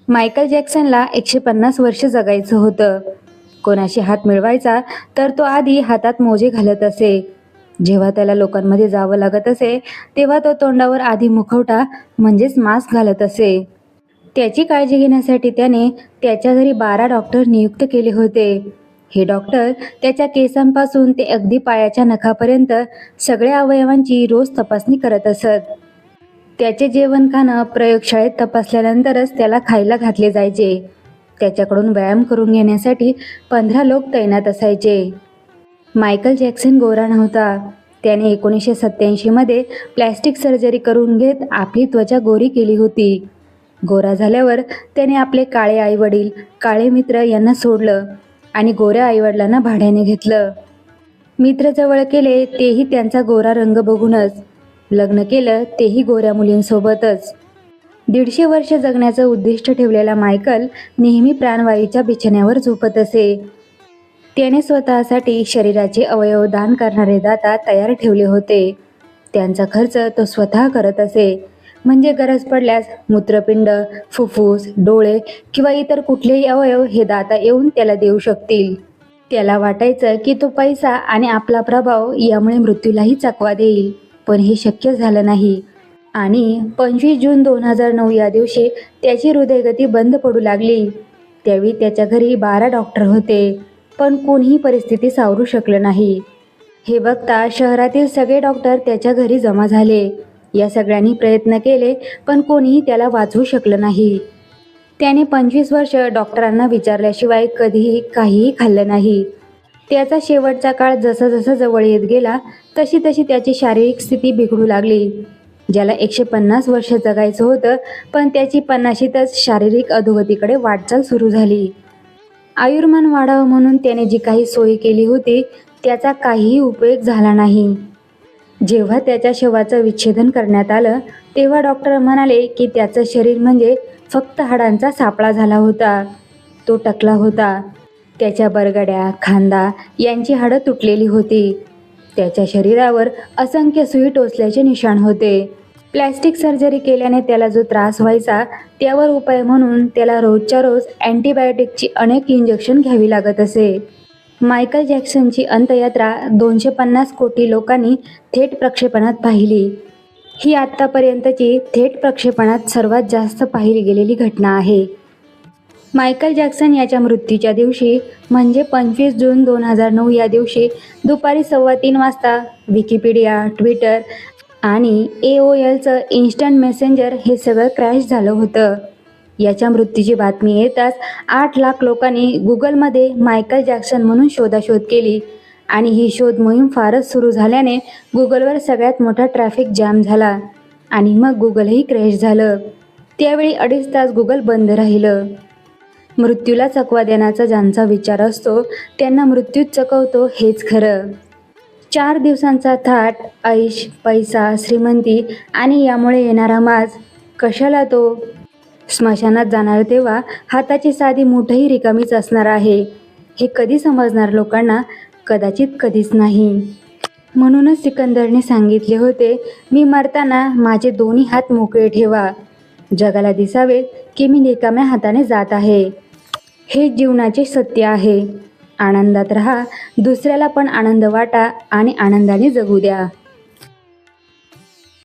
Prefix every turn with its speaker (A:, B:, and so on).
A: Michael जॅक्सनला 150 वर्ष जगायचं होतं. कोणाशी हात मिळवायचा तर तो आधी हातात मोजे घालत असे. जेव्हा त्याला लोकांमध्ये जावं लागत असे तेव्हा तो तोंडावर आधी मुखवटा म्हणजेच मास्क घालत असे. त्याची काळजी घेण्यासाठी त्याने त्याच्या घरी 12 डॉक्टर नियुक्त केले होते. हे डॉक्टर त्याच्या केसांपासून ते अगदी पायाच्या नखापर्यंत सगळ्या अवयवांची रोज तपासणी करत असत. त्याचे जेवण खाणं प्रयोगशाळेत तपासल्यानंतरच त्याला खायला घातले जायचे. त्याच्याकडून व्यायाम करून घेण्यासाठी 15 लोक तैनात असायचे. मायकल जॅक्सन गोरा नव्हता. त्याने 1987 मध्ये प्लॅस्टिक सर्जरी करून घेत आपली त्वचा गोरी केली होती. गोरा झाल्यावर त्याने आपले काळे आईवडील, काळे मित्र यांना सोडलं आणि गोऱ्या आईवडिलांना भाड्याने घेतलं. मित्र जवळ केले तेही त्यांचा गोरा रंग बघूनच. लग्न केलं तेही गोऱ्या मुलींसोबतच. 150 वर्ष जगण्याचं उद्दिष्ट ठेवलेला मायकल नेहमी प्राणवायूच्या बिछाण्यावर झोपत असे. त्याने स्वतःसाठी शरीराचे अवयव दान करणारे दाता तयार ठेवले होते. त्यांचा खर्च तो स्वतः करत असे. म्हणजे गरज पडल्यास मूत्रपिंड, फुफ्फुस, डोळे किंवा इतर कुठलेही अवयव हे दाता येऊन त्याला देऊ शकतील. त्याला वाटायचं की तो पैसा आणि आपला प्रभाव यामुळे मृत्यूलाही चकवा देईल, पण हे शक्य झालं नाही. आणि 25 जून 2009 या दिवशी त्याची हृदयगती बंद पडू लागली. त्यावेळी त्याच्या घरी 12 डॉक्टर होते, पण कोणीही परिस्थिती सावरू शकलं नाही. हे बघता शहरातील सगळे डॉक्टर त्याच्या घरी जमा झाले. या सगळ्यांनी प्रयत्न केले, पण कोणीही त्याला वाचवू शकलं नाही. त्याने 25 वर्ष डॉक्टरांना विचारल्याशिवाय कधीही काहीही खाल्लं नाही. त्याचा शेवटचा काळ जसा जसा जवळ येत गेला तशी तशी त्याची शारीरिक स्थिती बिघडू लागली. ज्याला 150 वर्ष जगायचं होतं, पण त्याची 50शीतच शारीरिक अधोगतीकडे वाटचाल सुरू झाली. आयुर्मान वाढावं म्हणून त्याने जी काही सोय केली होती त्याचा काहीही उपयोग झाला नाही. जेव्हा त्याच्या शवाचं विच्छेदन करण्यात आलं तेव्हा डॉक्टर म्हणाले की त्याचं शरीर म्हणजे फक्त हाडांचा सापळा झाला होता. तो टकला होता. त्याच्या बरगड्या, खांदा यांची हाडं तुटलेली होती. त्याच्या शरीरावर असंख्य सुई टोचल्याचे निशाण होते. प्लॅस्टिक सर्जरी केल्याने त्याला जो त्रास व्हायचा त्यावर उपाय म्हणून त्याला रोजच्या रोज अँटीबायोटिकची अनेक इंजेक्शन घ्यावी लागत असे. मायकल जॅक्सनची अंत्ययात्रा 250 कोटी लोकांनी थेट प्रक्षेपणात पाहिली. ही आत्तापर्यंतची थेट प्रक्षेपणात सर्वात जास्त पाहिली गेलेली घटना आहे. मायकल जॅक्सन याच्या मृत्यूच्या दिवशी म्हणजे 25 जून 2009 या दिवशी दुपारी 3:15 वाजता विकिपीडिया, ट्विटर आणि AOLचं इन्स्टंट मेसेंजर हे सगळं क्रॅश झालं होतं. याच्या मृत्यूची बातमी येताच 8 लाख लोकांनी गुगलमध्ये मायकल जॅक्सन म्हणून शोधाशोध केली आणि ही शोध मोहीम फारच सुरू झाल्याने गुगलवर सगळ्यात मोठा ट्रॅफिक जॅम झाला आणि मग गुगलही क्रॅश झालं. त्यावेळी 2.5 तास गुगल बंद राहिलं. मृत्यूला चकवा देण्याचा ज्यांचा विचार असतो त्यांना मृत्यूच चकवतो हेच खरं. 4 दिवसांचा थाट, ऐश, पैसा, श्रीमंती आणि यामुळे येणारा माज, कशाला तो? स्मशानात जाणार तेव्हा हाताची साधी मूठही रिकामीच असणार आहे. हे कधी समजणार लोकांना? कदाचित कधीच नाही. म्हणूनच सिकंदरने सांगितले होते, मी मरताना माझे दोन्ही हात मोकळे ठेवा. जगाला दिसावे की मी रिकाम्या हाताने जात आहे. हे जीवनाचे सत्य आहे. आनंदात राहा, दुसऱ्याला पण आनंद वाटा आणि आनंदाने जगू द्या.